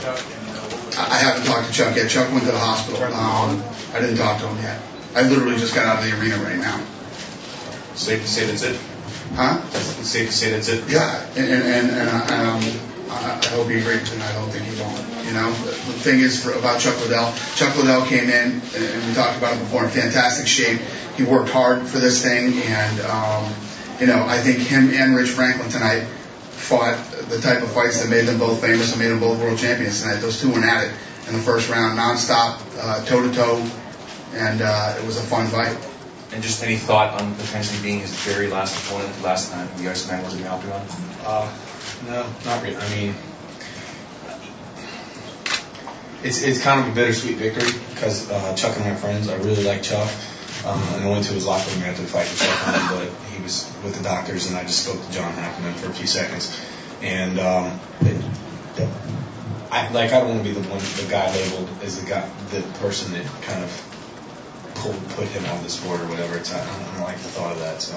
Chuck? I haven't talked to Chuck yet. Chuck went to the hospital. I didn't talk to him yet. I literally just got out of the arena right now. Safe to say that's it? Huh? It's safe to say that's it? Yeah, and I hope he agrees, and I don't think he won't. You know, the thing is about Chuck Liddell. Chuck Liddell came in, and we talked about it before, in fantastic shape. He worked hard for this thing, and you know, I think him and Rich Franklin tonight fought the type of fights that made them both famous and made them both world champions tonight. Those two went at it in the first round, nonstop, toe-to-toe, and it was a fun fight. And just any thought on potentially being his very last opponent last time the Iceman was in the octagon? No, not really. I mean, it's kind of a bittersweet victory because Chuck and I are friends. I really like Chuck. And I went to his locker room after the fight to check on him, but he was with the doctors, and I just spoke to John Hackman for a few seconds. And I don't want to be the guy labeled as the person that kind of put him on the sport or whatever. I don't like the thought of that. So,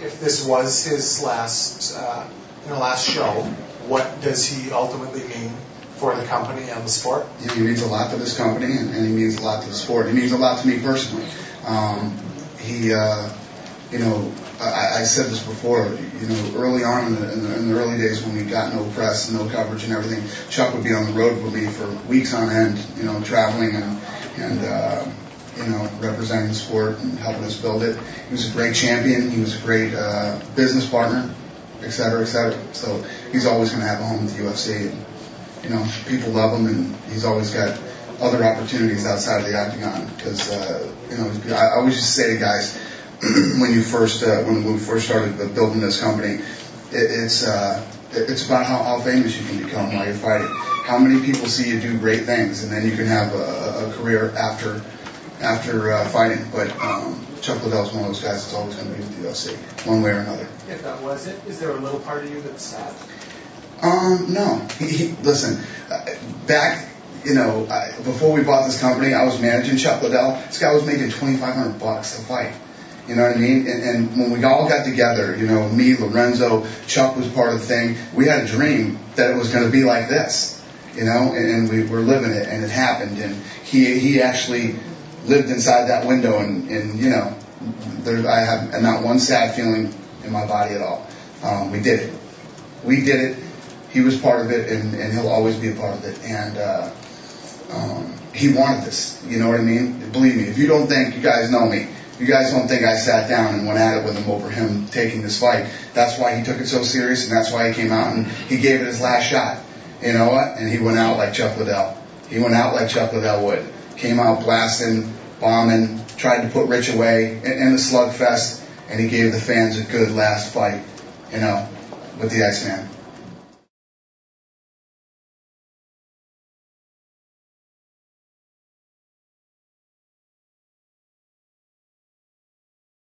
if this was his last show, what does he ultimately mean for the company and the sport? You know, he means a lot to this company, and he means a lot to the sport. He means a lot to me personally. You know, I said this before. You know, early on in the early days when we got no press, no coverage, and everything, Chuck would be on the road with me for weeks on end. You know, traveling and you know, representing the sport and helping us build it. He was a great champion. He was a great business partner, et cetera, et cetera. So he's always going to have a home with the UFC. And, you know, people love him, and he's always got other opportunities outside of the octagon. Because you know, I always used to say to guys when we first started building this company, it's about how famous you can become while you're fighting. How many people see you do great things, and then you can have a career after fighting. But Chuck Liddell is one of those guys that's always going to be with the UFC, one way or another. If that was it, is there a little part of you that's sad? No. Listen, back, you know, before we bought this company, I was managing Chuck Liddell. This guy was making $2,500 to fight. You know what I mean? And when we all got together, you know, me, Lorenzo, Chuck was part of the thing. We had a dream that it was going to be like this, you know, and we were living it, and it happened. And he actually lived inside that window, and you know, I have not one sad feeling in my body at all. We did it. We did it. He was part of it, and he'll always be a part of it. And he wanted this. You know what I mean? Believe me, if you don't think, you guys know me, you guys don't think I sat down and went at it with him over him taking this fight. That's why he took it so serious, and that's why he came out and he gave it his last shot. You know what? And he went out like Chuck Liddell. He went out like Chuck Liddell would. Came out blasting, bombing, tried to put Rich away in the slugfest, and he gave the fans a good last fight, you know, with the Iceman.